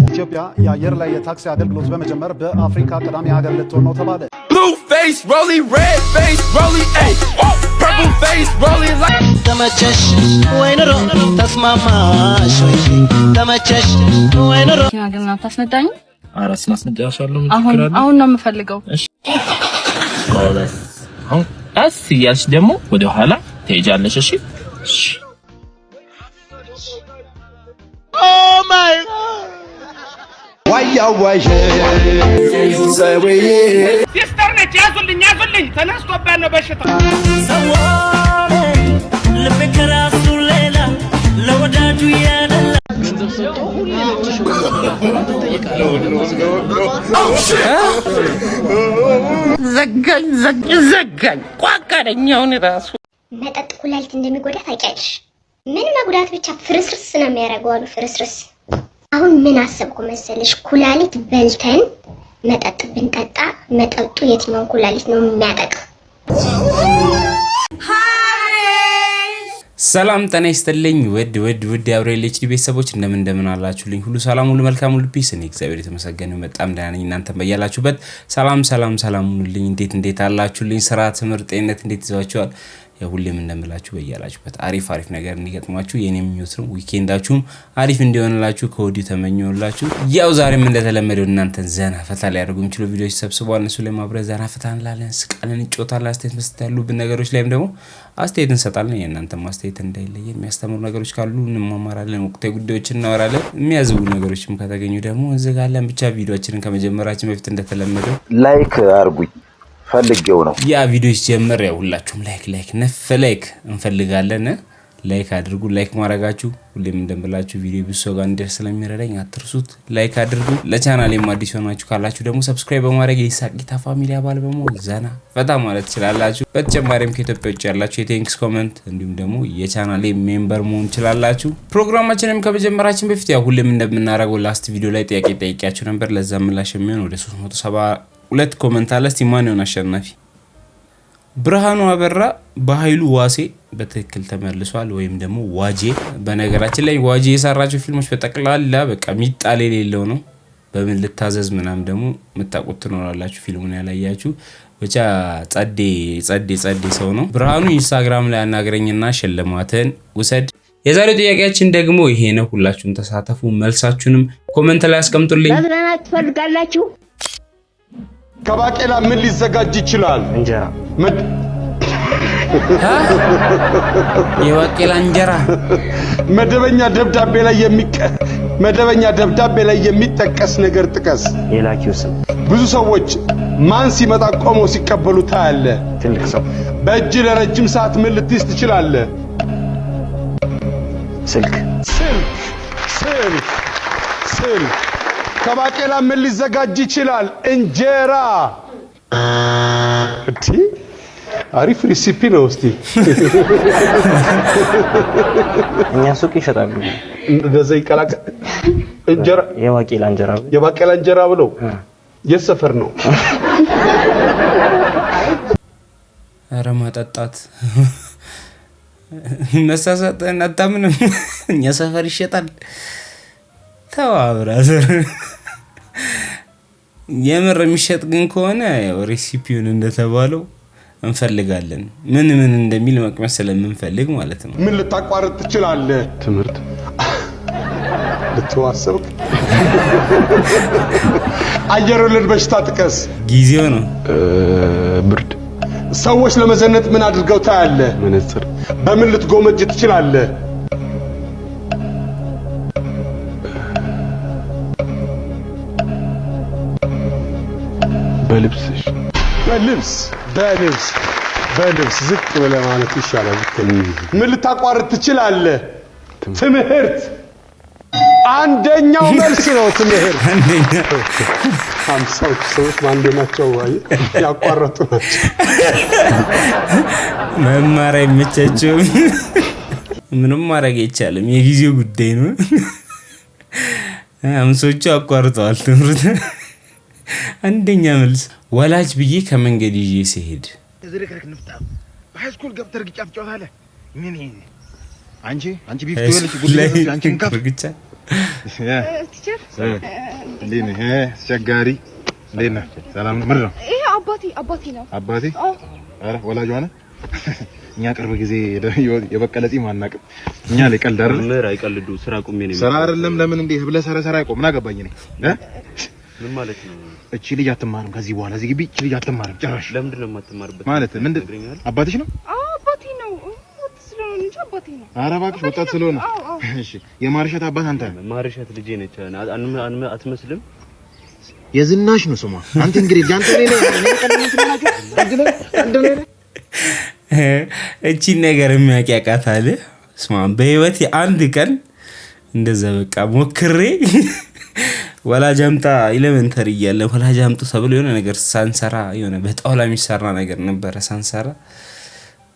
ኢትዮጵያ የአየር ላይ የታክሲ አገልግሎት በመጀመር በአፍሪካ ቀዳሚ ሀገር ልትሆን ነው ተባለ። Blue face rolling, red face rolling, ay. Purple face rolling like ተመቸሽ ወይ ኑሮ ተስማማሽ ወይ ተመቸሽ ወይ ኑሮ ያገና ታስነዳኝ አራስ ናስነዳሻለሁ አሁን ነው የምፈልገው። እሺ ኦለስ አሁን አስያሽ ደግሞ ወደ ኋላ ትሄጃለሽ። እሺ Oh my ዋያ ዋየ ሲስተር ነች ያዙልኝ ተነስቶባት ነው በሽታ ሰዋኔ ልብ ከራሱ ሌላ ለወዳጁ ያደላ ገንዘብ ሰጠው ሁሉ ዘጋኝ ቋቃደኛውን ራሱ መጠጥ ኩላሊት እንደሚጎዳ ታውቂያለሽ? ምን መጉዳት ብቻ ፍርስርስ ነው የሚያደርገው አሉ ፍርስርስ። አሁን ምን አሰብኩ መሰለሽ? ኩላሊት በልተን መጠጥ ብንጠጣ መጠጡ የትኛውን ኩላሊት ነው የሚያጠቃው? ሰላም ጤና ይስጥልኝ ውድ አብሬል ኤችዲ ቤተሰቦች እንደምን አላችሁልኝ? ሁሉ ሰላም ሁሉ መልካም ሁሉ ፒስ። እኔ እግዚአብሔር የተመሰገነ በጣም ደህና ነኝ። እናንተም በያላችሁበት ሰላም ሁኑልኝ። እንዴት አላችሁልኝ? ስራ፣ ትምህርት፣ ጤንነት እንዴት ይዟችኋል? ሁሌም እንደምላችሁ በያላችሁበት አሪፍ ነገር እንዲገጥማችሁ የኔ ምኞት ነው። ዊኬንዳችሁም አሪፍ እንዲሆንላችሁ ከወዲሁ ተመኘውላችሁ። ያው ዛሬም እንደተለመደው እናንተን ዘና ፈታ ሊያደርጉ የሚችሉ ቪዲዮዎች ተሰብስበዋል። እነሱ ላይ ማብረን ዘና ፈታ እንላለን፣ ስቃለን፣ እንጮታለን። አስተያየት መስጠት ያሉብን ነገሮች ላይም ደግሞ አስተያየት እንሰጣለን። የእናንተም አስተያየት እንዳይለየን፣ የሚያስተምሩ ነገሮች ካሉ እንማማራለን፣ ወቅታዊ ጉዳዮችን እናወራለን። የሚያዝቡ ነገሮችም ከተገኙ ደግሞ እንዘጋለን። ብቻ ቪዲዮአችንን ከመጀመራችን በፊት እንደተለመደው ላይክ አርጉኝ ፈልጌው ነው። ያ ቪዲዮ ሲጀምር ያው ሁላችሁም ላይክ እንፈልጋለን። ላይክ አድርጉ። ላይክ ማድረጋችሁ ሁሌም እንደምላችሁ ቪዲዮ ብዙ ሰው ጋር እንዲደርስ ስለሚረዳኝ አትርሱት። ላይክ አድርጉ። ለቻናሌም አዲስ ሆናችሁ ካላችሁ ደግሞ ሰብስክራይብ በማድረግ የሳቂታ ፋሚሊ አባል በመሆን ዘና ፈታ ማለት ትችላላችሁ። በተጨማሪም ከኢትዮጵያ ውጭ ያላችሁ የቴንክስ ኮሜንት እንዲሁም ደግሞ የቻናሌ ሜምበር መሆን ትችላላችሁ። ፕሮግራማችንም ከመጀመራችን በፊት ያው ሁሌም እንደምናደርገው ላስት ቪዲዮ ላይ ጥያቄ ጠይቄያችሁ ነበር። ለዛ ምላሽ የሚሆን ወደ 372 ኮሜንት አለ። እስቲ ማን ይሆን አሸናፊ? ብርሃኑ አበራ በኃይሉ ዋሴ በትክክል ተመልሷል፣ ወይም ደግሞ ዋጄ። በነገራችን ላይ ዋጄ የሰራቸው ፊልሞች በጠቅላላ በቃ ሚጣል የሌለው ነው። በምን ልታዘዝ ምናም ደግሞ መታቆት ትኖራላችሁ ፊልሙን ያላያችሁ። ብቻ ጸዴ ሰው ነው። ብርሃኑ ኢንስታግራም ላይ አናግረኝና ሽልማትን ውሰድ። የዛሬው ጥያቄያችን ደግሞ ይሄ ነው። ሁላችሁም ተሳተፉ። መልሳችሁንም ኮሜንት ላይ አስቀምጡልኝ። መዝናናት ትፈልጋላችሁ? ከባቄላ ምን ሊዘጋጅ ይችላል? እንጀራ። የባቄላ እንጀራ። መደበኛ ደብዳቤ ላይ የሚጠቀስ ነገር ጥቀስ። የላኪው ስም። ብዙ ሰዎች ማን ሲመጣ ቆመው ሲቀበሉ ታያለ? ትልቅ ሰው። በእጅ ለረጅም ሰዓት ምን ልትይዝ ትችላለህ? ስልክ። ከባቄላ ምን ሊዘጋጅ ይችላል? እንጀራ። አሪፍ ሬሲፒ ነው። እስቲ እኛ ሱቅ ይሸጣሉ። እንደዛ ይቀላቀ እንጀራ። የባቄላ እንጀራ ብለው የሰፈር ነው። ኧረ ማጠጣት መሳሳተን አታምንም? እኛ ሰፈር ይሸጣል። ተዋብራዘር የምር የሚሸጥ ግን ከሆነ ያው ሬሲፒውን እንደተባለው እንፈልጋለን። ምን እንደሚል መቅመስ ስለምንፈልግ ማለት ነው። ምን ልታቋርጥ ትችላለህ? ትምህርት ልትዋሰብ። አየር ወለድ በሽታ ጥቀስ። ጊዜው ነው። ብርድ። ሰዎች ለመዘነጥ ምን አድርገው ታያለህ? መነጽር። በምን ልትጎመጅ ትችላለህ? በልብስ ዝቅ ብለህ ማለት ይሻላል። ምን ልታቋርጥ ትችላለህ? ትምህርት። አንደኛው መልስ ነው ትምህርት። አንደኛው 50 ሰዎች ማንዴ ናቸው ያቋረጡ ናቸው። መማር አይመቻቸውም። ምንም ማድረግ አይቻልም። የጊዜው ጉዳይ ነው። አምሶቹ አቋርጠዋል ትምህርት። አንደኛ መልስ ወላጅ ብዬ ከመንገድ ይዤ ሲሄድ ዝርክርክ ንፍጣ በሃይስኩል ገብተር ግጫፍ ጫወታለ። ምን አንቺ ቢፍቶ ይልሽ ጉልበት አንቺን ካፍ ብቻ ቲቸር እንዴት ነህ? አስቸጋሪ እንዴት ነህ? ሰላም ነው? ምንድን ነው? ይሄ አባቴ ነው። አባቴ? ኧረ ወላጅ ሆነ። እኛ ቅርብ ጊዜ የበቀለ ጺም አናውቅም። እኛ ላይ ቀልድ አይደል? ምር አይቀልዱ። ስራ ቁሜ ነው። ስራ አይደለም። ለምን እንዴ ብለህ ሰራ አይቆም። ምን አገባኝ እኔ ምን ማለት ነው? እቺ ልጅ አትማርም ከዚህ በኋላ እዚህ ግቢ። እቺ ልጅ አትማርም ጭራሽ። ለምንድን ነው የማትማርበት? ማለት ምንድን አባትሽ ነው? አባቴ ነው። ስለሆነ እንጂ አባቴ ነው። ኧረ እባክሽ ወጣት ስለሆነ። እሺ የማርሸት አባት አንተ? ማርሸት ልጄ ነች። አትመስልም? የዝናሽ ነው ስሟ። አንተ እንግዲህ ጃንተ ነኝ እቺ ነገር የሚያቂያቃታል። ስማ በህይወት አንድ ቀን እንደዛ በቃ ሞክሬ ወላጅ አምጣ ኤሌመንተሪ እያለ ወላጅ አምጡ ተብሎ የሆነ ነገር ሳንሰራ የሆነ በጣውላ የሚሰራ ነገር ነበር ሳንሰራ።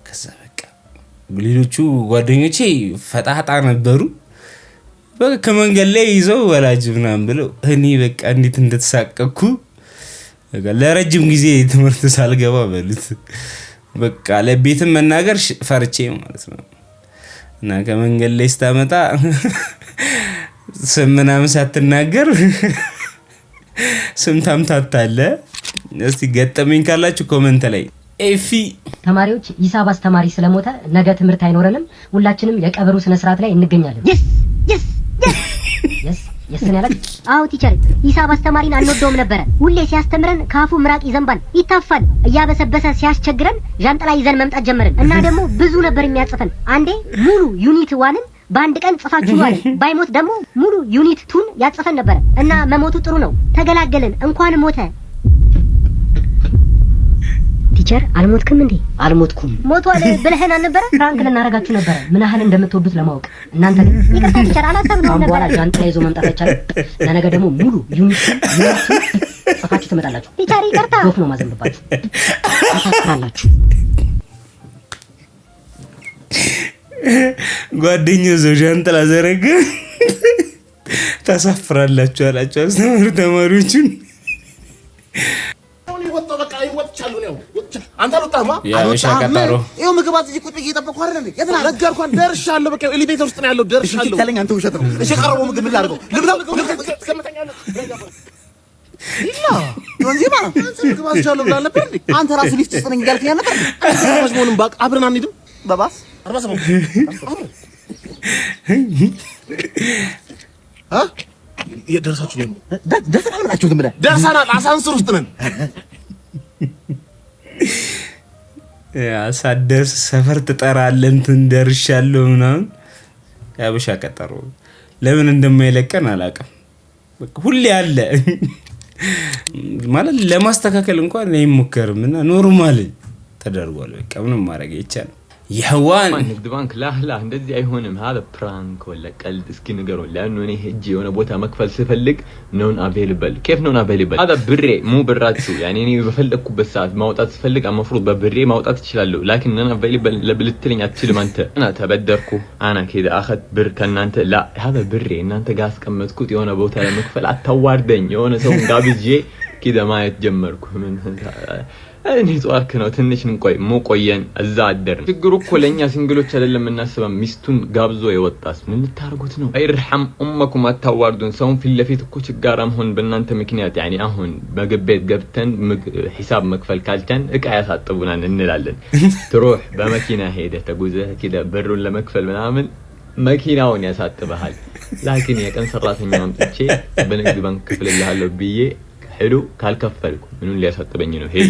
ከዛ በቃ ሌሎቹ ጓደኞቼ ፈጣጣ ነበሩ። በቃ ከመንገድ ላይ ይዘው ወላጅ ምናምን ብለው እኔ በቃ እንዴት እንደተሳቀቅኩ በቃ ለረጅም ጊዜ ትምህርት ሳልገባ በሉት በቃ ለቤትም መናገር ፈርቼ ማለት ነው። እና ከመንገድ ላይ ስታመጣ ስም ምናምን ሳትናገር ስም ታምታታለህ። እስቲ ገጠመኝ ካላችሁ ኮሜንት ላይ ኤፊ ተማሪዎች ሂሳብ አስተማሪ ስለሞተ ነገ ትምህርት አይኖረንም። ሁላችንም የቀብሩ ስነ ስርዓት ላይ እንገኛለን። የስ ያለክ? አዎ ቲቸር፣ ሂሳብ አስተማሪን አንወደውም ነበረ። ሁሌ ሲያስተምረን ካፉ ምራቅ ይዘንባል፣ ይታፋል። እያበሰበሰ ሲያስቸግረን ዣንጥላ ይዘን መምጣት ጀመርን እና ደግሞ ብዙ ነበር የሚያጽፈን። አንዴ ሙሉ ዩኒት 1ን በአንድ ቀን ጽፋችሁ ማለት ባይሞት ደግሞ ሙሉ ዩኒት 2ን ያጽፈን ነበር እና መሞቱ ጥሩ ነው። ተገላገልን። እንኳን ሞተ። ቲቸር አልሞትክም እንዴ? አልሞትኩም። ሞቷል ብለህን አልነበረ? ፍራንክ ልናረጋችሁ ነበር ምን ያህል እንደምትወዱት ለማወቅ። እናንተ ግን ይቅርታ ቲቸር አላሰብነውም ነበር። በኋላ ዣንጥላ ይዞ መምጣት አይቻልም። ለነገ ደግሞ ሙሉ ዩኒት ጽፋችሁ ትመጣላችሁ። ቲቸር ይቅርታ። ዶፍ ነው ማዘንብባችሁ። ታሳፍራላችሁ። ጓደኛው ዘው ዣንጥላ ዘረገ። ታሳፍራላችሁ አላችሁ አስተማሪ ተማሪዎቹን። አንተ አልወጣህማ? ያበሻ ቀጠሮ ይኸው ምግብ አዝዤ ቁጭ ብዬ እየጠበቅኩ አይደል እንዴ? የት ነህ? ነገርኩህ፣ ደርሻለሁ። በቃ ኤሌቬተር ውስጥ ነው ያለው። ደርሻለሁ። ትለኝ አንተ ውሸት ነው። እሺ ቀረበው ምግብ ምን ላድርገው? ልብላው ትቀመጠኛለህ። ይላ ወንዚማ አንተ ምግብ አዝዣለሁ ብለህ ነበር እንዴ? አንተ ራስህ ሊፍት ውስጥ ነኝ እያልከኝ ነበር። አንተ መሆኑን ባቅ አብረን አንሄድም? በባስ 47 የደረሳችሁ ነው? ደርሰናል ብላችሁ ዝም ብለህ ደርሰናል። አሳንስር ውስጥ ነን። ሳደርስ ሰፈር ትጠራለህ እንትን ደርሻለሁ ምናምን። ያበሻ ቀጠሮ ለምን እንደማይለቀን አላውቅም። በቃ ሁሌ አለ ማለት ለማስተካከል እንኳን አይሞከርም እና ኖርማል ተደርጓል። በቃ ምንም ማድረግ አይቻልም። يهوان ንግድ ባንክ ላህላ እንደዚህ አይሆንም። هذا ፕራንክ ወላ ቀልድ እስኪ ንገሩን። ለአንዱ እኔ ሄጄ የሆነ ቦታ መክፈል ስፈልግ ኖን አቬይለብል كيف ኖን አቬይለብል? هذا ብሬ ሙ ብራችሁ يعني እኔ በፈለኩበት ሰዓት ማውጣት ስፈልግ አመፍሩት በብሬ ማውጣት ይችላል። لكن ኖን አቬይለብል ለብልትልኝ አትችልም አንተ። انا ተበደርኩ انا كده اخذ ብር ከናንተ لا هذا ብሬ እናንተ ጋር አስቀመጥኩት የሆነ ቦታ ለመክፈል አታዋርደኝ። የሆነ ሰው ጋብጄ كده ማየት ጀመርኩ። ምን እኔ ጧርክ ነው ትንሽ እንቆይ ሞቆየን እዛ አደር። ችግሩ እኮ ለኛ ሲንግሎች አይደለም እናስበው። ሚስቱን ጋብዞ የወጣስ ምን ልታርጉት ነው? አይርሐም ኡመኩም አታዋርዱን። ሰውን ፊት ለፊት እኮ ችጋራም ሆን በእናንተ ምክንያት يعني አሁን ምግብ ቤት ገብተን ሂሳብ መክፈል ካልቻን እቃ ያሳጥቡናል እንላለን። ትሮህ በመኪና ሄደ ተጉዘህ كده ብሩን ለመክፈል ምናምን መኪናውን ያሳጥበሃል። ላኪን የቀን ሰራተኛ አምጥቼ በንግድ ባንክ ክፍልልሃለሁ ብዬ ሄዶ ካልከፈልኩ ምኑን ሊያሳጥበኝ ነው? ሄይ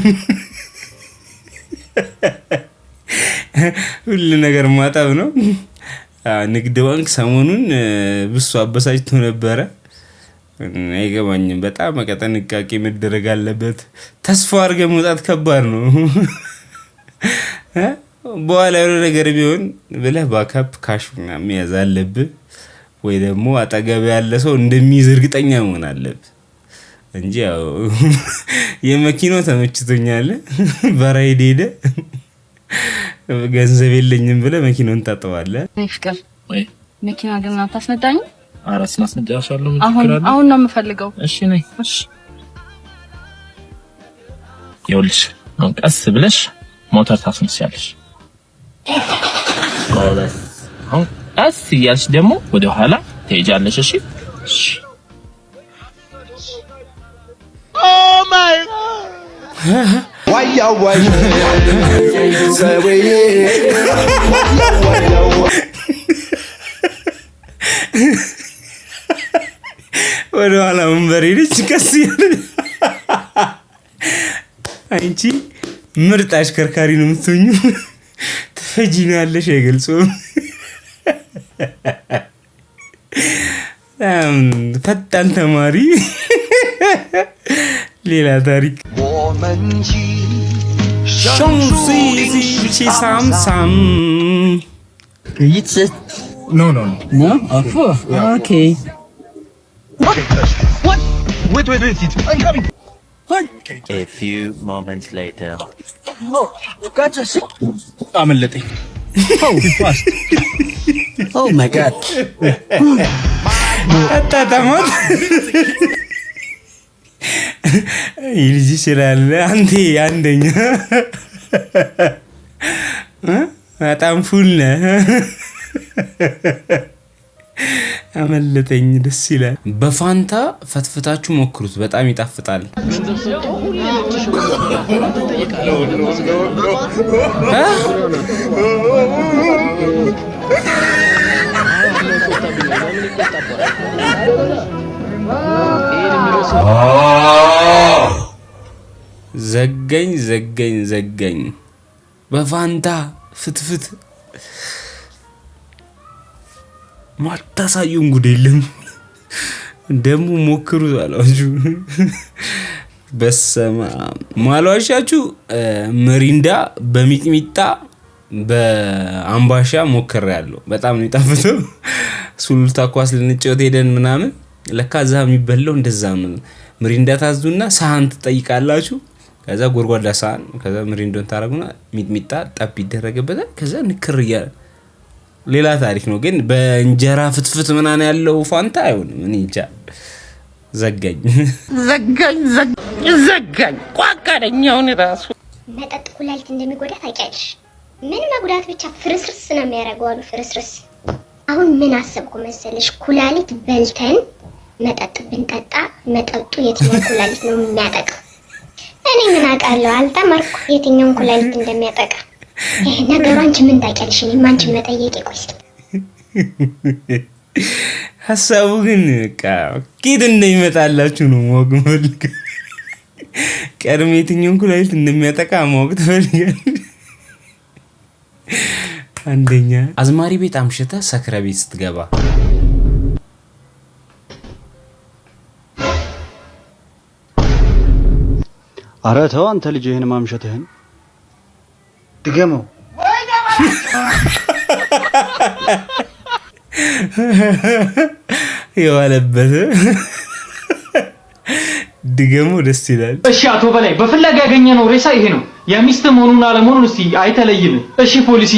ሁሉ ነገር ማጣብ ነው። ንግድ ባንክ ሰሞኑን ብሱ አበሳጭቶ ነበረ። አይገባኝም። በጣም ጥንቃቄ መደረግ አለበት። ተስፋ አድርገህ መውጣት ከባድ ነው። በኋላ የሆነ ነገር ቢሆን ብለህ ባካፕ ካሽ ምናምን መያዝ አለብህ፣ ወይ ደግሞ አጠገብ ያለ ሰው እንደሚይዝ እርግጠኛ መሆን አለብህ እንጂ ያው የመኪናው ተመችቶኛል በራይድ ሄደ ገንዘብ የለኝም ብለህ መኪናውን ታጠዋለህ። ፍቅር ወይ መኪና ግን አታስነዳኝ? አራስ ማስነዳሻለሁ። አሁን ነው የምፈልገው። እሺ ነይ። እሺ ይኸውልሽ አሁን ቀስ ብለሽ ሞተር ታስነሳለሽ። አሁን ቀስ እያልሽ ደግሞ ወደ ኋላ ትሄጃለሽ። እሺ ኦ ማይ ዋያ ዋያ ሰውዬ ወደ ኋላ መንበሬ ልጅ ቀስ እያለሽ አንቺ ምርጥ አሽከርካሪ ነው የምትሆኙ። ትፈጂናለሽ አይገልጹም። ፈጣን ተማሪ ሌላ ታሪክ ሳምሳም No. Okay. What? Wait. I'm coming. A few moments later. No, gotcha. አመለጠኝ. Oh, fast. Oh my god. አጣጣማት ይልጂ ይችላል። አንደኛ በጣም ፉል ነህ። አመለጠኝ። ደስ ይላል። በፋንታ ፈትፍታችሁ ሞክሩት፣ በጣም ይጣፍጣል። ዘገኝ በፋንታ ፍትፍት ማታሳዩን ጉድ የለም። ደሙ ሞክሩት አላችሁ። በሰማ ማሏሻችሁ መሪንዳ በሚጥሚጣ በአምባሻ ሞክሬያለሁ። በጣም ነው የሚጣፍጠው። ሱሉልታ ኳስ ልንጫወት ሄደን ምናምን ለካ እዛ የሚበላው እንደዛ ነው። መሪንዳ ታዙና ሳህን ትጠይቃላችሁ። ከዛ ጎርጓዳ ሳህን፣ ከዛ መሪንዳን ታረጉና ሚጥሚጣ ጠብ ይደረግበታል። ከዛ ንክርያ ሌላ ታሪክ ነው። ግን በእንጀራ ፍትፍት ምናምን ያለው ፋንታ አይሆንም። እኔ እንጃ። ዘጋኝ ቋቀረኛውን ራሱ መጠጥ ኩላሊት እንደሚጎዳ ታውቂያለሽ? ምን መጉዳት ብቻ ፍርስርስ ነው የሚያደርገው አሉ። ፍርስርስ። አሁን ምን አሰብኩ መሰለሽ? ኩላሊት በልተን መጠጥ ብንጠጣ መጠጡ የትኛው ኩላሊት ነው የሚያጠቃ? እኔ ምን አውቃለሁ? አልተማርኩ የትኛውን ኩላሊት እንደሚያጠቃ። ነገሩ አንቺ ምን ታውቂያለሽ? እኔም አንቺን መጠየቅ ይቆይስ። ሐሳቡ ግን በቃ ኪድ እንደሚመጣላችሁ ነው ማወቅ ፈልግ። ቀድሞ የትኛውን ኩላሊት እንደሚያጠቃ ማወቅ ትፈልጋለህ? አንደኛ አዝማሪ ቤት አምሽተህ ሰክረ ቤት ስትገባ ኧረ ተው አንተ ልጅ ይሄን ማምሸትህን ድገመው። የዋለበት ድገመው ደስ ይላል። እሺ አቶ በላይ በፍለጋ ያገኘነው ሬሳ ይሄ ነው። የሚስት መሆኑን አለመሆኑን እስቲ አይተለይም። እሺ ፖሊሲ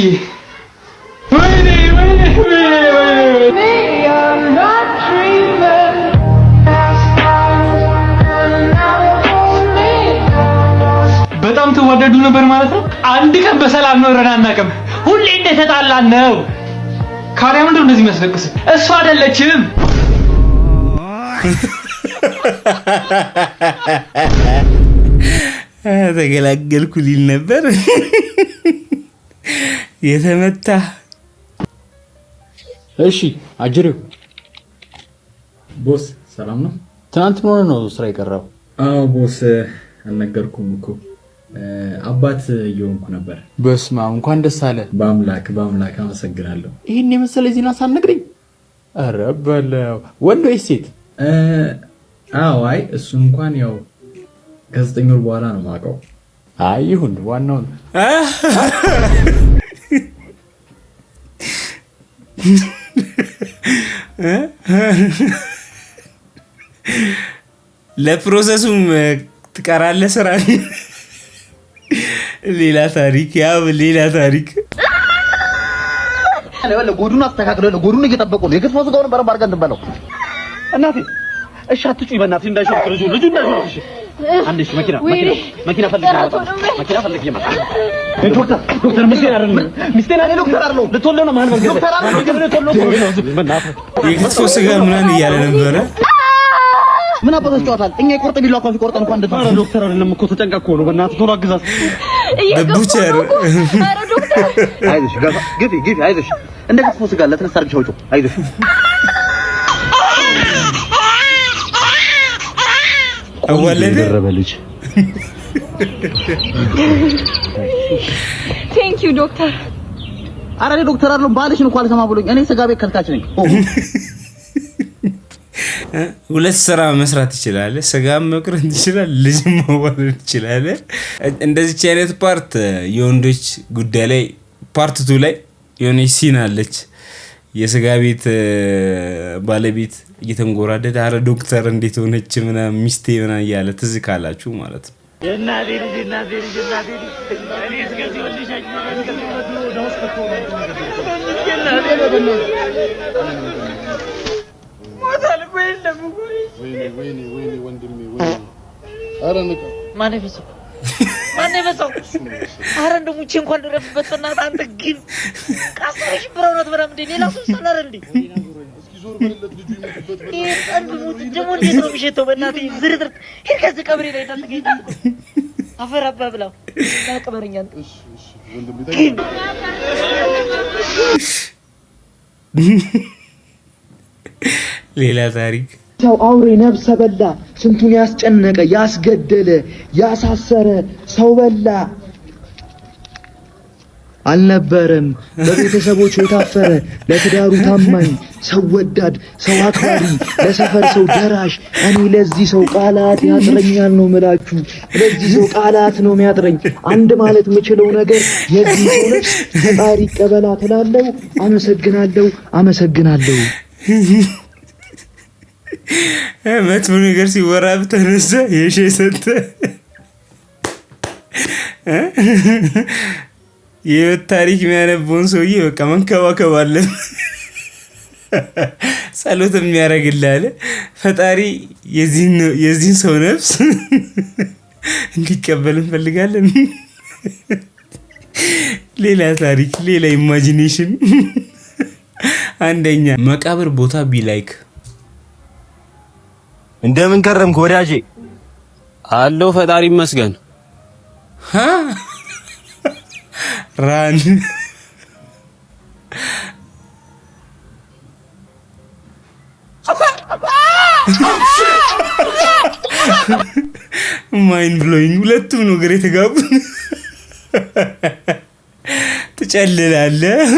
በጣም ተዋደዱ ነበር ማለት ነው። አንድ ቀን በሰላም ኖረን አናውቅም። ሁሌ እንደተጣላን ነው። ካሪያ ምንድነው እንደዚህ መስለቅስ? እሷ አይደለችም። ተገላገልኩ ሊል ነበር የተመታ። እሺ አጅሬው ቦስ ሰላም ነው? ትናንት ምን ሆነ ነው ስራ የቀረው? አዎ ቦስ አልነገርኩም እኮ አባት እየሆንኩ ነበር። በስማ እንኳን ደስ አለ። በአምላክ አመሰግናለሁ። ይሄን የመሰለ ዜና ሳትነግረኝ? ኧረ በለው። ወንድ ወይስ ሴት? አዎ አይ እሱ እንኳን ያው ከ9 ወር በኋላ ነው የማውቀው። አይ ይሁን ዋናው ለፕሮሰሱም ትቀራለህ ስራ። ሌላ ታሪክ አለ ጎዱን አስተካክለው ጎዱን እየጠበቁ ነው። የክትፎ ስጋውን በረብ አድርገን እንበለው። እናቴ እሺ አትጩይ በእናትሽ እንዳይሾክ ልጁ እንዳይሾክ። አንዴ መኪና ፈልግ ዶክተር ሚስቴን አይደል ዶክተር አርሎ ልትወልድ ነው ማን መንገድ ዶክተር አርሎ የክትፎ ስጋ ምናምን እያለ ነበረ። ምን አባቶች ጨዋታል? እኛ የቆርጥ ቢሏ እንኳን ሲቆርጠን እንኳን እንደዛ ዶክተር አይደለም እኮ ተጨንቃ እኮ ነው። በእናትህ ቶሎ አግዛት። ቡቸር ኧረ ዶክተር አይዞሽ ግፊ አይዞሽ። እንደ ክትፎ ስጋ ለተነሳ አድርግሽ አውጪው። አይዞሽ አወለደ ረበልጅ ቴንክ ዩ ዶክተር። ኧረ እኔ ዶክተር አይደለም ባልሽ ነው እኮ አልሰማ ብሎኝ። እኔ ስጋ ቤት ከልካች ነኝ። ሁለት ስራ መስራት ይችላል። ስጋም መቁረጥ ይችላል፣ ልጅም መዋለድ ይችላል። እንደዚህ አይነት ፓርት የወንዶች ጉዳይ ላይ ፓርት 2 ላይ የሆነች ሲን አለች። የስጋ ቤት ባለቤት እየተንጎራደደ አረ ዶክተር እንዴት ሆነች ምናምን ሚስቴ ምናምን እያለ ትዝ ካላችሁ ማለት ነው። እናቴ ልጅ እኔ እስከዚህ ወልሻች ወይኔ ወንድሜ ኧረ ንቃ ማን ይፈሰው ኧረ እንደው ሙቼ እንኳን ልረፍበት በእናትህ አንተ ግን ቃስረሽ ብራውነት በራም እንደ ሌላ ሰው ሰላር እንዴ እስኪ ዞር በልለት ልጁ ይሞትበት አንዱ ሙት ደግሞ እንዴት ነው የሚሸተው በእናትህ ዝርዝር ሄድ ከዚህ ቀብሬ ላይ ተጠቂታ አፈር አባብላው ያቀበረኛል እሺ ወንድሜ ሌላ ታሪክ ሰው አውሬ ነፍሰ በላ ስንቱን ያስጨነቀ ያስገደለ ያሳሰረ ሰው በላ አልነበረም። በቤተሰቦቹ የታፈረ ለትዳሩ ታማኝ ሰው ወዳድ ሰው አክባሪ ለሰፈር ሰው ደራሽ እኔ ለዚህ ሰው ቃላት ያጥረኛል ነው ምላችሁ። ለዚህ ሰው ቃላት ነው የሚያጥረኝ። አንድ ማለት የምችለው ነገር የዚህ ሰው ነፍስ ፈጣሪ ይቀበላ ትላለሁ። አመሰግናለሁ። መጥፎ ነገር ሲወራብ ተነሳ የሼ ሰጠ የህይወት ታሪክ የሚያነበውን ሰውዬ በቃ መንከባከብ አለ። ጸሎት የሚያደርግልህ ፈጣሪ የዚህን ሰው ነፍስ እንዲቀበል እንፈልጋለን። ሌላ ታሪክ፣ ሌላ ኢማጂኔሽን። አንደኛ መቃብር ቦታ ቢላይክ እንደምን ከረምክ ወዳጄ? አለው ፈጣሪ ይመስገን። ራን ማይንድ ብሎይንግ። ሁለቱም ነው ግሬ ተጋቡ። ትጨልላለህ።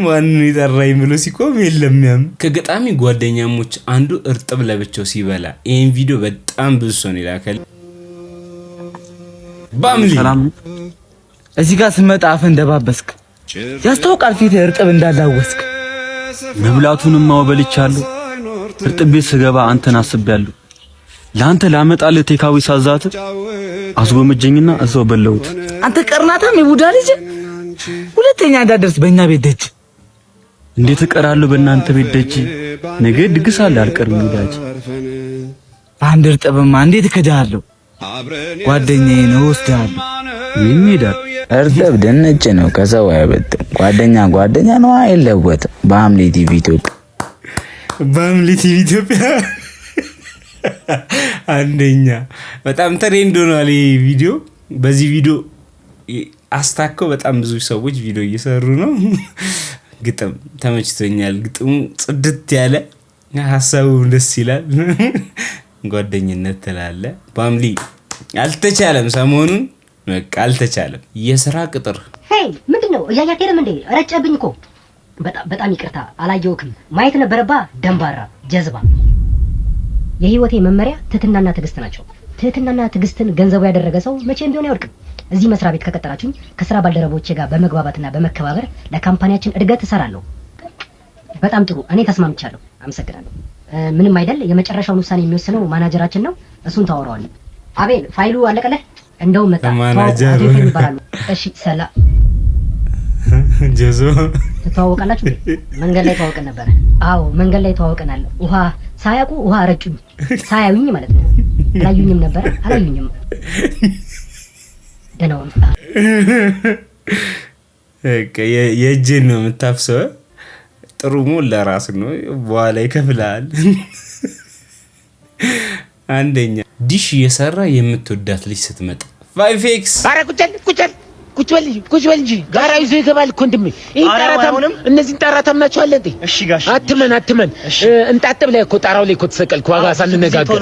ማንኑ ይጠራኝ ብሎ ሲቆም የለም። ያም ከገጣሚ ጓደኛሞች አንዱ እርጥብ ለብቻው ሲበላ ይሄን ቪዲዮ በጣም ብዙ ሰው ነው ይላከል። ባምሊ ሰላም እዚህ ጋር ስመጣ አፈ እንደባበስክ ያስታውቃል። ፊት እርጥብ እንዳላወስክ መብላቱንም ማወበልቻለሁ። እርጥብ ቤት ስገባ አንተን አስቤያለሁ። ለአንተ ላመጣልህ ቴካዊ ሳዛት አስጎመጀኝና እዛው በለውት። አንተ ቀርናታም የቡዳ ልጅ ሁለተኛ እንዳደርስ በእኛ ቤት ደጅ። እንዴት እቀራለሁ በእናንተ ቤት ደጅ? ነገ ድግስ አለ አልቀርም ይላጅ። አንድ እርጥብማ እንዴት እከዳለሁ? ጓደኛዬ ነው ወስዳለሁ። ምን ይሄዳል? እርጥብ ድንች ነው ከሰው አይበልጥም። ጓደኛ ነው አይለወጥም። በሐምሌ ቲቪ ኢትዮጵያ አንደኛ በጣም ትሬንድ ሆኗል ይሄ ቪዲዮ። በዚህ ቪዲዮ አስታከው በጣም ብዙ ሰዎች ቪዲዮ እየሰሩ ነው። ግጥም ተመችቶኛል። ግጥሙ ጽድት ያለ ሐሳቡ ደስ ይላል። ጓደኝነት ትላለ ባምሊ አልተቻለም። ሰሞኑን በቃ አልተቻለም። የሥራ ቅጥር ሄይ ምንድነው? እያያቴንም እንዴ ረጨብኝ እኮ። በጣም ይቅርታ አላየውክም። ማየት ነበረባ። ደንባራ ጀዝባ። የህይወቴ መመሪያ ትህትናና ትዕግስት ናቸው። ትህትናና ትዕግስትን ገንዘቡ ያደረገ ሰው መቼም ቢሆን አይወድቅም። እዚህ መስሪያ ቤት ከቀጠራችሁኝ ከስራ ባልደረቦቼ ጋር በመግባባትና በመከባበር ለካምፓኒያችን እድገት እሰራለሁ። በጣም ጥሩ፣ እኔ ተስማምቻለሁ። አመሰግናለሁ። ምንም አይደል። የመጨረሻውን ውሳኔ የሚወስነው ማናጀራችን ነው። እሱን ታወራዋለህ። አቤል ፋይሉ አለቀለህ? እንደውም መጣ ማናጀር ይባላሉ። እሺ ሰላም ጀዞ ተዋወቃላችሁ? መንገድ ላይ ተዋወቀን ነበር። አዎ መንገድ ላይ ተዋወቀናል። ውሃ ሳያውቁ ውሃ ረጩኝ፣ ሳያዩኝ ማለት ነው። አላዩኝም ነበር፣ አላዩኝም። ደህናው የእጅን ነው የምታፍሰው። ጥሩ ሞል ለራስ ነው፣ በኋላ ይከፍላል። አንደኛ ዲሽ እየሰራ የምትወዳት ልጅ ስትመጣ 5x አረ ቁጭ በል እንጂ ጋራ ይዞ ይገባል እኮ ወንድሜ። እነዚህን ጣራታም ናቸው አለ እንዴ? እሺ ጋሽ አትመን እንጣጥ ብለህ እኮ ጣራው ላይ እኮ ተሰቀልክ። ዋጋ ሳንነጋገር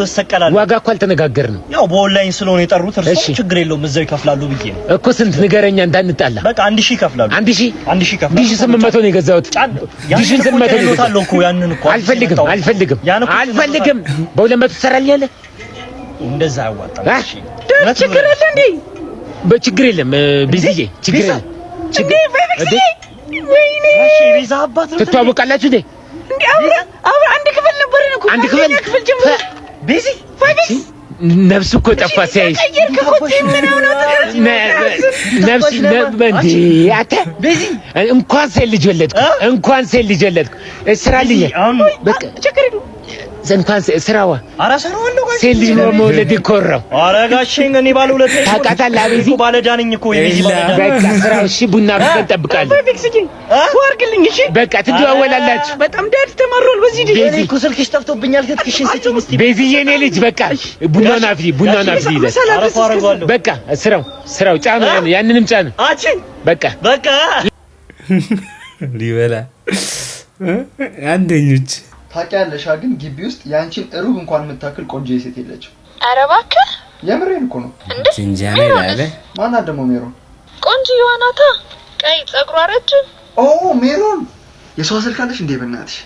ዋጋ እኮ አልተነጋገርንም። ያው በኦንላይን ስለሆነ የጠሩት እርሶ ችግር የለውም እዛው ይከፍላሉ ብዬ ነው እኮ። ስንት ንገረኛ እንዳንጣላ። በቃ 1000 ይከፍላሉ። 1000 ይከፍላሉ። ዲሽ 800 ነው የገዛሁት። ዲሽ 800 ነው የገዛሁት እኮ። ያንን እኮ አልፈልግም። በ200 ትሰራልኛለህ? እንደዛ ያዋጣል። እሺ ችግር አለ እንዴ? በችግር የለም ቢዝዬ፣ ችግር የለም። ወይኔ እሺ ቤዛ አባት ትተዋወቃላችሁ እንዴ? አብረን አንድ ክፍል ነበርን እኮ። አንድ ክፍል ጀምሮ ቤዚ ነፍስ እኮ ጠፋ ሲያይሽ። እንኳን ሴት ልጅ ወለድኩ። ስራልኝ በቃ ችግር የለም። እንኳን ስራዋ ሴት ልጅ መውለድ ይኮራው። ኧረ ጋሼን እኔ ባለ ሁለት ነኝ። ታውቃታለህ ቤዚ? ባለዕዳ ነኝ እኮ የቤዚ ባለዕዳ። በቃ ስራው እሺ፣ ቡና ብለን እንጠብቃለን። ወርግልኝ እሺ። በቃ ትደዋወላላችሁ። በጣም ዳድ ተመሯል በዚህ ልጅ። እኔ እኮ ስልክሽ ጠፍቶብኛል። ክትክሽን ስጪኝ እስቲ ቤዚዬ፣ የኔ ልጅ በቃ ቡናውን አፍሊ ይላል። በቃ ስራው ጫኑ፣ ያንንም ጫኑ። በቃ ሊበላ አንደኞች ታውቂያለሽ ግን ግቢ ውስጥ ያንቺን ሩብ እንኳን የምታክል ቆንጆ ሴት የለችም። ኧረ እባክህ የምሬን እኮ ነው። ጅንጃና ይላል። ማናት ደግሞ? ሜሮን ቆንጆ ይዋናታ፣ ቀይ ጸጉሯ ረጅም። ሜሮን የሰው ስልክ አለሽ እንዴ? በእናትሽ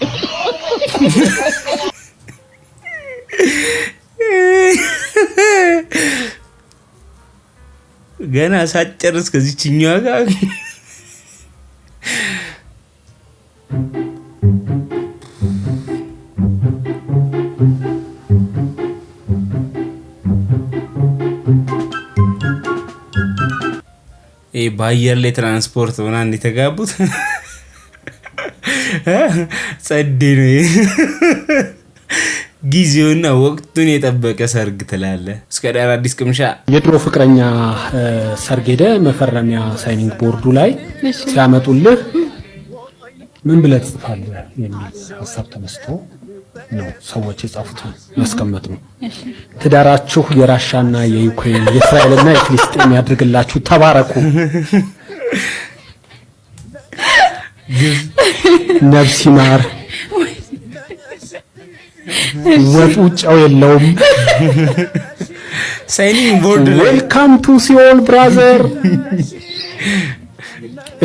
ገና ሳትጨርስ ከዚህኛዋ ጋር በአየር ላይ ትራንስፖርት ምናምን የተጋቡት ጸዴ ነው። ጊዜውና ወቅቱን የጠበቀ ሰርግ ትላለህ። እስከ ዳር አዲስ ቅምሻ የድሮ ፍቅረኛ ሰርግ ሄደ መፈረሚያ ሳይኒንግ ቦርዱ ላይ ሲያመጡልህ ምን ብለህ ትጽፋለህ የሚል ሀሳብ ተነስቶ ነው ሰዎች የጻፉት ያስቀመጡ። ትዳራችሁ የራሻና የዩክሬን የእስራኤልና የፍልስጤም ያድርግላችሁ፣ ተባረኩ። ነፍስ ይማር። ወጡ ጨው የለውም። ሳይኒንግ ቦርድ ዌልካም ቱ ሲኦል ብራዘር።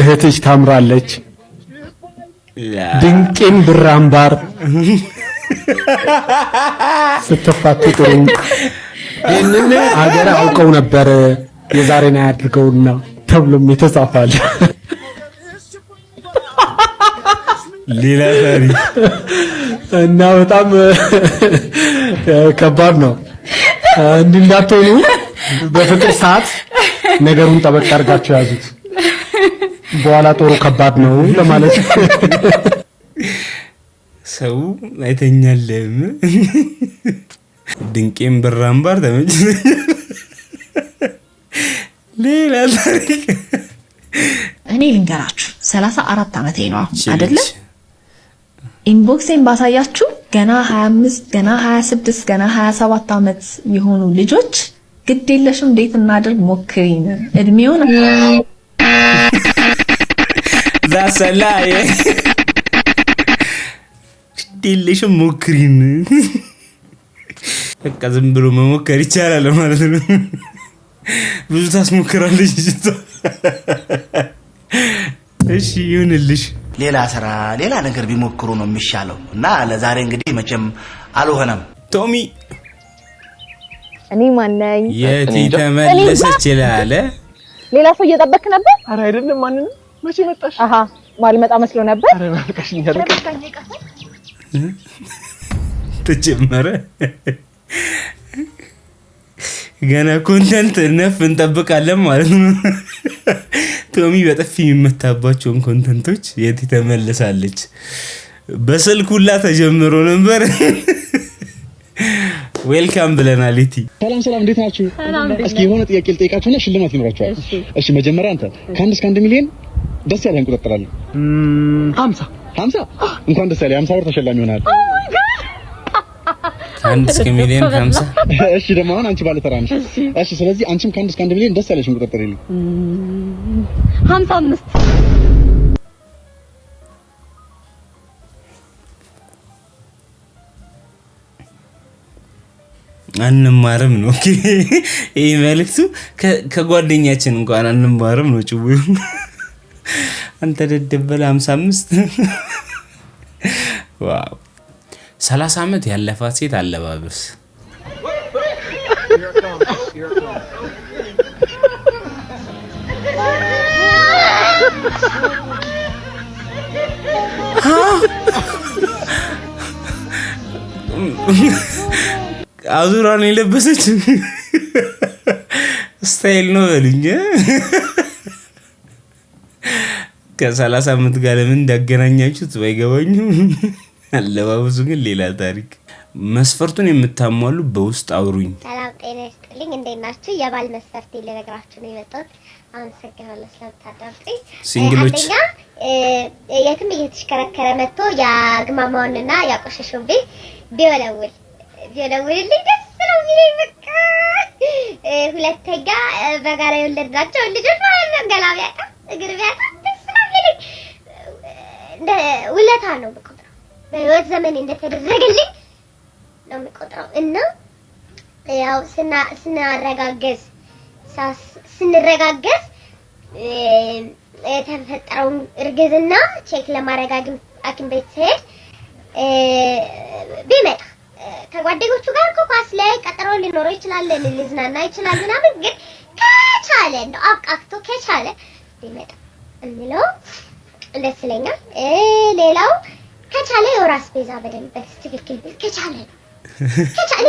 እህትሽ ታምራለች። ድንቄም ብር አምባር ስትፋቱ ጥሩ። ይህንን አገር አውቀው ነበር የዛሬን አያድርገውና ተብሎም የተጻፋል። ሌላ ታሪክ እና በጣም ከባድ ነው። እንዲህ እንዳትሆኑ በፍቅር ሰዓት ነገሩን ጠበቅ አድርጋችሁ ያዙት። በኋላ ጦሩ ከባድ ነው ለማለት ሰው አይተኛለም። ድንቄም ብር አምባር ተመችቶኛል። ሌላ ታሪክ እኔ ልንገራችሁ 34 ዓመቴ ነው አይደለ? ኢንቦክሴን ባሳያችሁ ገና 25 ገና 26 ገና 27 ዓመት የሆኑ ልጆች ግድ የለሽም እንዴት እናድርግ ሞክሪን እድሜውን ዛሰላየ ግድ የለሽም ሞክሪን። በቃ ዝም ብሎ መሞከር ይቻላል ማለት ነው። ብዙ ታስሞክራለች። እሺ ይሁንልሽ። ሌላ ስራ ሌላ ነገር ቢሞክሩ ነው የሚሻለው። እና ለዛሬ እንግዲህ መቼም አልሆነም። ቶሚ እኔ ማነኝ? የቲ ተመለሰች ይላል። ሌላ ሰው እየጠበክ ነበር? ኧረ አይደለም። ማንንም መቼ መጣሽ? አሃ ማልመጣ መስሎ ነበር። ኧረ ማልቀሽኝ ተጀመረ። ገና ኮንተንት ነፍ እንጠብቃለን ማለት ነው። ቶሚ በጥፊ የሚመታባቸውን ኮንተንቶች የት ተመለሳለች። በስልክ ሁላ ተጀምሮ ነበር። ዌልካም ብለናል። ኢቲ ሰላም እንዴት ናችሁ? እስኪ የሆነ ጥያቄ ልጠይቃችሁና ሽልማት ይኖራችኋል። እሺ መጀመሪያ አንተ ከ1 እስከ 1 ሚሊዮን ደስ ያለህን ቁጥር ጥራለህ። 50 እንኳን ደስ ያለህ 50 ብር ተሸላሚ ሆናል። ከ1 እስከ ሚሊዮን 50 እሺ ደግሞ አሁን አንቺ ባለ ተራ ነሽ። እሺ ስለዚህ አንቺም ከ1 እስከ 1 ሚሊዮን ደስ ያለሽን ቁጥር ጥሪልኝ። 55 አንማርም ነው። ኦኬ ይሄ መልክቱ ከጓደኛችን እንኳን አንማርም ነው። ጭው አንተ ደደበለ 55 ዋው 30 ዓመት ያለፋት ሴት አለባበስ አዙራን የለበሰች ስታይል ነው በልኝ። ከ30 ዓመት ጋር ለምን እንዳገናኛችሁት ባይገባኝም አለባበሱ ግን ሌላ ታሪክ። መስፈርቱን የምታሟሉ በውስጥ አውሩኝ። ሰላም ጤና ይስጥልኝ፣ እንዴት ናችሁ? የባል መስፈርት ልነግራችሁ ነው የመጣሁት። አመሰግናለሁ ስለምታዳምጡኝ። ሲንግሎች የትም እየተሽከረከረ መጥቶ ያግማማውንና ያቆሸሸውን ቤት ቢወለውልልኝ ደስ ነው የሚለኝ። በቃ ሁለተኛ በጋራ የወለድናቸው ልጆች ማለት ነው። ገላ ቢያጣ እግር ቢያጣ ደስ ነው የሚለኝ። እንደ ውለታ ነው የምቆጥረው። በህይወት ዘመኔ እንደተደረገልኝ ነው የምቆጥረው። እና ያው ስንረጋገዝ የተፈጠረውን እርግዝና ቼክ ለማድረግ ሐኪም ቤት ስሄድ ቢመጣ ከጓደኞቹ ጋር ኳስ ላይ ቀጠሮ ሊኖረው ይችላል፣ ሊዝናና ይችላል ምናምን፣ ግን ከቻለ እንደው አብቃክቶ ከቻለ ቢመጣ እንለው ደስ ይለኛል። ሌላው ከቻለ የራስ ቤዛ በደንብ በትክክል ከቻለ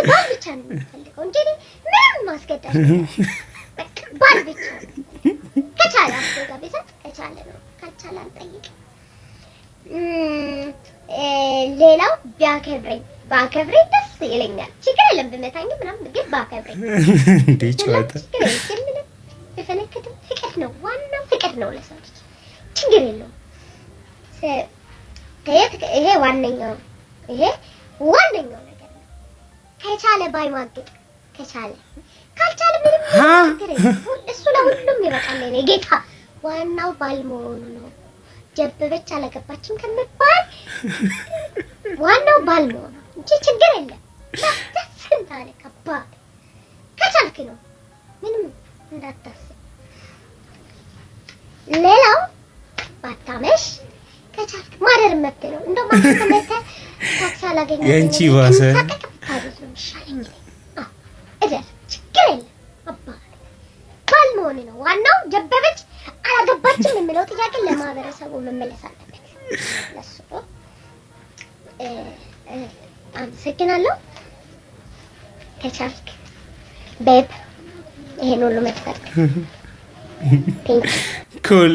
ባል ብቻ ነው የምፈልገው እንጂ ምንም ማስገዳጅ በቃ ባል ብቻ ከቻለ አስገዳ ቤዛ ከቻለ ነው፣ ካልቻለ አንጠይቅ። ሌላው ባከብረኝ ደስ ይለኛል። ችግር የለም ብመታኝ ምናምን፣ ግን ባከብረኝ እንዴ ጨዋታ በፈነከተ ፍቅር ነው፣ ዋናው ፍቅር ነው ለሰው ልጅ፣ ችግር የለውም። ይሄ ዋነኛው ነገር ነው። ከቻለ ባይማግጥ ከቻለ፣ ካልቻለ ምንም ችግር የለም። እሱ ለሁሉም ይበቃል። እኔ ጌታ ዋናው ባል መሆኑ ነው። ጀበበች አላገባችም ከመባል ዋናው ባል መሆኑ እንጂ ችግር የለም። ደስ እንዳለ ከባድ ከቻልክ ነው፣ ምንም እንዳታስብ። ሌላው ባታመሽ ከቻልክ ማደር መብት ነው። እንደውም አንተ ታክሲ አላገኘም ያንቺ ባሰ ችግር የለም። ባል መሆኑ ነው ዋናው። ጀበበች አላገባችም የሚለው ጥያቄ ለማህበረሰቡ መመለስ አለበት። ለሱ አመሰግናለሁ። ከቻልክ ቤብ ይሄን ሁሉ መስፈርት ኩል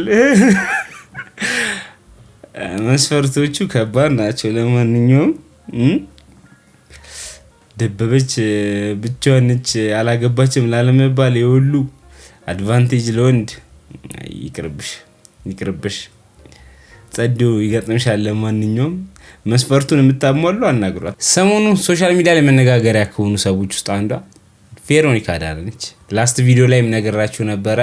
መስፈርቶቹ ከባድ ናቸው። ለማንኛውም ደበበች ብቻዋን ነች አላገባችም ላለመባል የሁሉ አድቫንቴጅ ለወንድ ይቅርብሽ። ጸዴው ይገጥምሻል። ለማንኛውም መስፈርቱን የምታሟሉ አናግሯት። ሰሞኑ ሶሻል ሚዲያ ላይ መነጋገሪያ ከሆኑ ሰዎች ውስጥ አንዷ ቬሮኒካ አዳነ ነች። ላስት ቪዲዮ ላይ ነገራችሁ ነበረ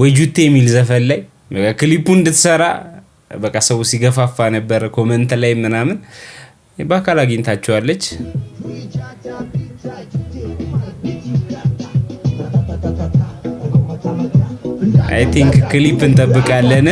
ወይ ጁቴ የሚል ዘፈን ላይ በቃ ክሊፑ እንድትሰራ በቃ ሰው ሲገፋፋ ነበር ኮሜንት ላይ ምናምን። በአካል አግኝታችኋለች። አይ ቲንክ ክሊፕ እንጠብቃለን።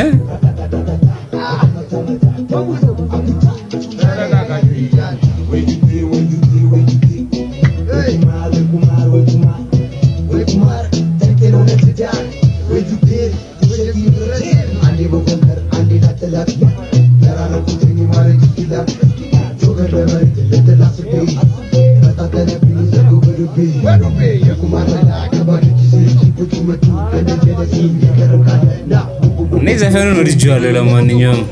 እኔ ዘፈኑን ወድጄዋለሁ። ለማንኛውም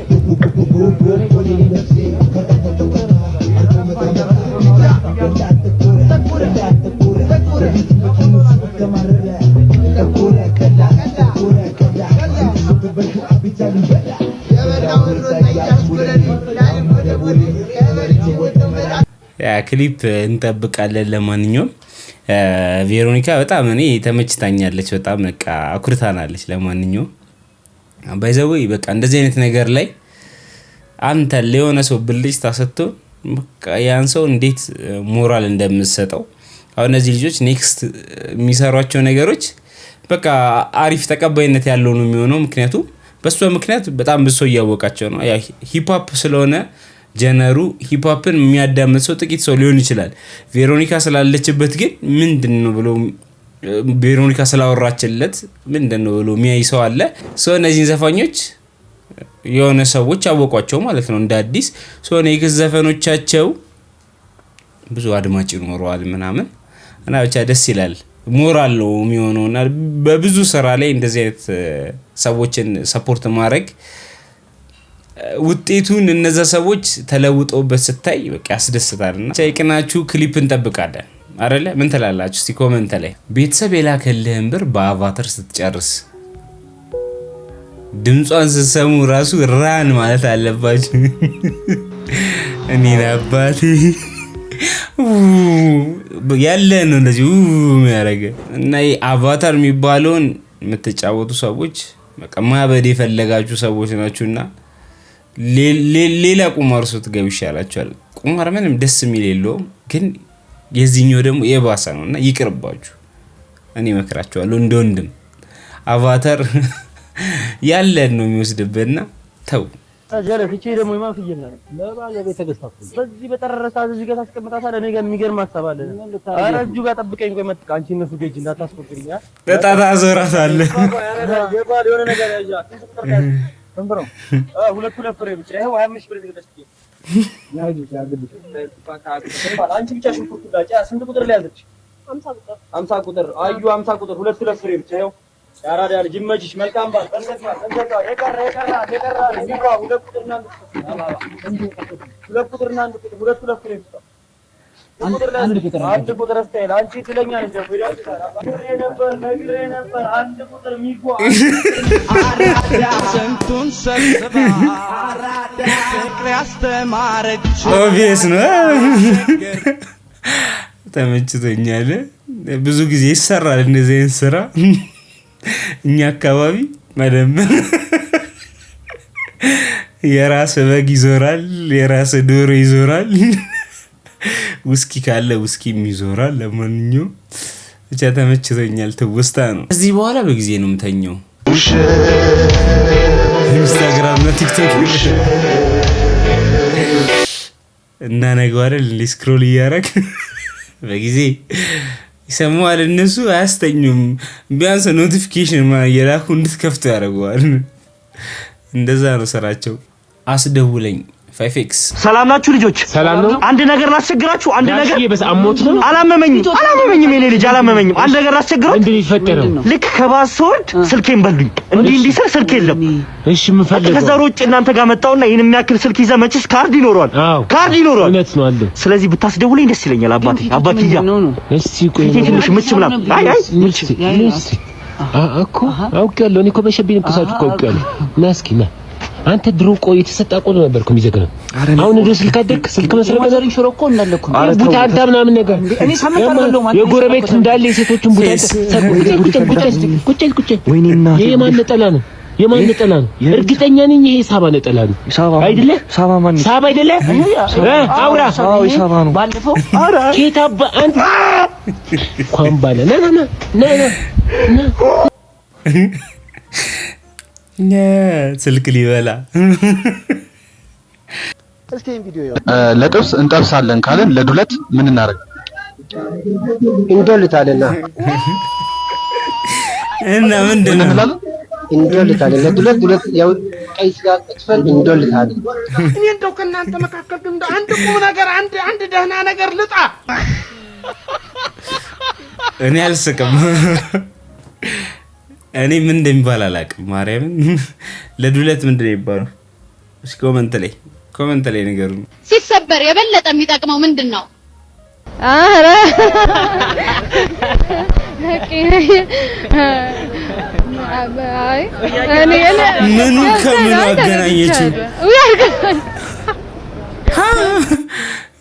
ያ ክሊፕ እንጠብቃለን። ለማንኛውም ቬሮኒካ በጣም እኔ ተመችታኛለች። በጣም በቃ አኩርታናለች። ለማንኛውም ባይዘው በቃ እንደዚህ አይነት ነገር ላይ አንተ ለሆነ ሰው ብልጭ ታሰጥቶ በቃ ያን ሰው እንዴት ሞራል እንደምትሰጠው አሁን እነዚህ ልጆች ኔክስት የሚሰሯቸው ነገሮች በቃ አሪፍ ተቀባይነት ያለው ነው የሚሆነው። ምክንያቱም በሷ ምክንያት በጣም ብዙ ሰው እያወቃቸው ነው። ያ ሂፕ ሆፕ ስለሆነ ጀነሩ ሂፕ ሆፕን የሚያዳምጥ ሰው ጥቂት ሰው ሊሆን ይችላል። ቬሮኒካ ስላለችበት ግን ምንድነው ብሎ ቬሮኒካ ስላወራችለት ምንድነው ብሎ የሚያይ ሰው አለ። ሰው እነዚህን ዘፋኞች የሆነ ሰዎች አወቋቸው ማለት ነው እንደ አዲስ። ሰው የግዝ ዘፈኖቻቸው ብዙ አድማጭ ይኖረዋል ምናምን እና ብቻ ደስ ይላል። ሞራል ነው የሚሆነውና በብዙ ስራ ላይ እንደዚህ አይነት ሰዎችን ሰፖርት ማድረግ ውጤቱን እነዛ ሰዎች ተለውጠውበት ስታይ በቃ ያስደስታልና ቻይቅናችሁ ክሊፕ እንጠብቃለን አይደለ? ምን ትላላችሁ? እስቲ ኮሜንት ላይ ቤተሰብ የላከልህን ብር በአቫታር ስትጨርስ ድምጿን ስትሰሙ ራሱ ራን ማለት አለባችሁ። እኔ አባቴ ያለ ነው እንደዚህ የሚያረገ እና አቫታር የሚባለውን የምትጫወቱ ሰዎች በቃ ማበድ የፈለጋችሁ ሰዎች ናችሁና ሌላ ቁማር ውስጥ ገቡ ይሻላችኋል። ቁማር ምንም ደስ የሚል የለውም፣ ግን የዚህኛው ደግሞ የባሰ ነውና ይቅርባችሁ። እኔ መከራችኋለሁ እንደ ወንድም አቫታር ያለን ነው የሚወስድብና ተው። ጀለፍ እቺ ደግሞ የማን ፍየል ነው? ለባለቤት ተገዝታችሁ በዚህ በጠረረሳ እዚህ ጋር ታስቀምጣታለህ። እኔ ጋር የሚገርም ሀሳብ አለ። ኧረ እጁ ጋር ጠብቀኝ። ቆይ መጥቃ አንቺ እነሱ ገጅ እንዳታስቆጥሪኛ በጣጣ አዞራታለህ። የባል የሆነ ነገር ያዣ ተንበሮ ሁለት ፍሬ ብቻ ይሄው 25 ብር ይገዛስኪ ያዩ ያግልሽ አንቺ ብቻ ሽንኩርት ዳጫ ስንት ቁጥር ላይ ያዘች? 50 ቁጥር አዩ 50 ቁጥር ሁለት ፍሬ ብቻ ይሄው ያራዳ ልጅ መጅሽ መልካም ባል ተንሰካ የቀራ ሊባ ሁለት ቁጥርና ሁለት ፍሬ ብቻ አንድ ቁጥር ስታይል አንቺ ትለኛለሽ ደግሞ ነግሬ ነበር አንድ ቁጥር ሚጓ አራዳ ስንቱን ሰብስባ አራዳ ፍቅር ያስተማረች ኦብቪየስ ነው። ተመችቶኛል። ብዙ ጊዜ ይሰራል እንደዚህ አይነት ስራ እኛ አካባቢ መደመር የራስ በግ ይዞራል፣ የራስ ዶሮ ይዞራል፣ ውስኪ ካለ ውስኪም ይዞራል። ለማንኛውም ብቻ ተመችቶኛል። ትውስታ ነው። እዚህ በኋላ በጊዜ ነው የምተኛው። ኢንስታግራም እና ቲክቶክ እና ነገ አይደል ስክሮል እያደረግ በጊዜ ይሰማዋል። እነሱ አያስተኙም። ቢያንስ ኖቲፊኬሽን የላኩ እንድትከፍቱ ያደርገዋል። እንደዛ ነው ስራቸው። አስደውለኝ 5x ሰላም ናችሁ ልጆች? ሰላም ነው። አንድ ነገር ላስቸግራችሁ። አንድ ነገር በሰአሞት ነው። አላመመኝም የኔ ልጅ አላመመኝም። አንድ ነገር ላስቸግራችሁ። እንዴ ይፈጠረው? ልክ ከባስ ወርድ ስልኬን በሉኝ። እንዲህ ስል ስልክ የለም። እሺ ምን ፈልገው? ከዛ ውጭ እናንተ ጋር መጣውና ይሄን የሚያክል ስልክ ይዘህ መችስ ካርድ ይኖራል። እውነት ነው አለ። ስለዚህ ብታስደውለኝ ደስ ይለኛል። አባትያ እስቲ ቆይ ትንሽ ምች ብላ ምች እኮ አውቄያለሁ። እኔ እኮ በሸቢን ከሳችሁ እኮ አውቄያለሁ። ና እስኪ ና አንተ ድሮ ቆይ የተሰጣ ቆሎ ነበርኩ የሚዘግነው። አሁን ድረስ ስልክ አደረክ። ስልክ መስረቅ ነገር ይሽሮ እኮ እንዳለኩ ቡታ አንተ ምናምን ነገር እኔ ሳመጣለሁ ማለት የጎረቤት እንዳለ የሴቶችን ቡታ ቁጭ ወይኔና ይሄ ማን ነጠላ ነው? የማን ነጠላ ነው? እርግጠኛ ነኝ ይሄ ሳባ ነጠላ ነው። አይደለ? ሳባ ማን ነው? ሳባ አይደለ? አውራ አዎ ሳባ ነው። ባለፈው ኬታባ አንተ እንኳን ባለ ና ስልክ ሊበላ እስኪ ቪዲዮ ለጥብስ እንጠብሳለን ካለን ለዱለት ምን እናደርግ? እንዶልታለና እና ምንድነው እንዶልታለን ለዱለት ያው ቀይ ስጋ ጥፍን እንዶልታለን። እኔ እንደው ከእናንተ መካከል ግን አንድ ቁም ነገር አንድ ደህና ነገር ልጣ። እኔ አልስቅም። እኔ ምን እንደሚባል አላውቅም። ማርያምን ለዱለት ምንድን ነው የሚባለው? እስኪ ኮመንት ላይ ንገሩኝ። ሲሰበር የበለጠ የሚጠቅመው ምንድን ነው? ኧረ ምኑ ከምን አገናኘችው?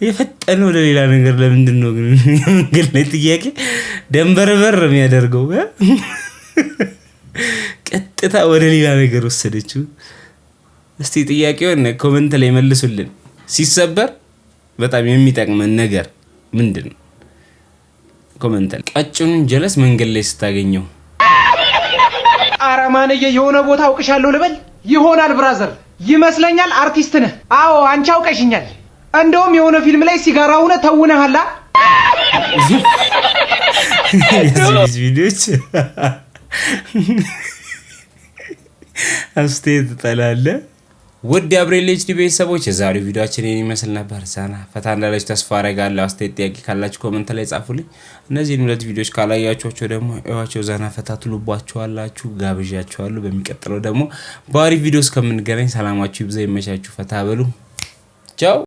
የፈጠነው ወደ ሌላ ነገር ለምንድን ነው ግን? መንገድ ላይ ጥያቄ ደንበርበር የሚያደርገው ቀጥታ ወደ ሌላ ነገር ወሰደችው። እስቲ ጥያቄውን ኮሜንት ላይ መልሱልን። ሲሰበር በጣም የሚጠቅመን ነገር ምንድነው? ኮሜንት ላይ ቀጭኑን ጀለስ መንገድ ላይ ስታገኘው አራማንዬ የሆነ ቦታ አውቅሻለሁ ልበል? ይሆናል ብራዘር፣ ይመስለኛል አርቲስት ነህ። አዎ አንቺ አውቀሽኛል። እንደውም የሆነ ፊልም ላይ ሲጋራ ሆነ ተውነሃላ። እዚህ ቪዲዮች አስተያየት ትጠላለህ። ውድ አብሬል ኤችዲ ቤተሰቦች የዛሬው ቪዲዮአችን ይሄን ይመስል ነበር። ዘና ፈታ እንዳላችሁ ተስፋ አደርጋለሁ። አስተያየት ጥያቄ ካላችሁ ኮሜንት ላይ ጻፉልኝ። እነዚህን ሁለት ቪዲዮዎች ካላያችኋቸው ደግሞ እዩዋቸው፣ ዘና ፈታ ትሉባችኋላችሁ። ጋብዣችኋለሁ። በሚቀጥለው ደግሞ በአሪፍ ቪዲዮ እስከምንገናኝ ሰላማችሁ ይብዛ፣ ይመቻችሁ፣ ፈታ በሉ። ቻው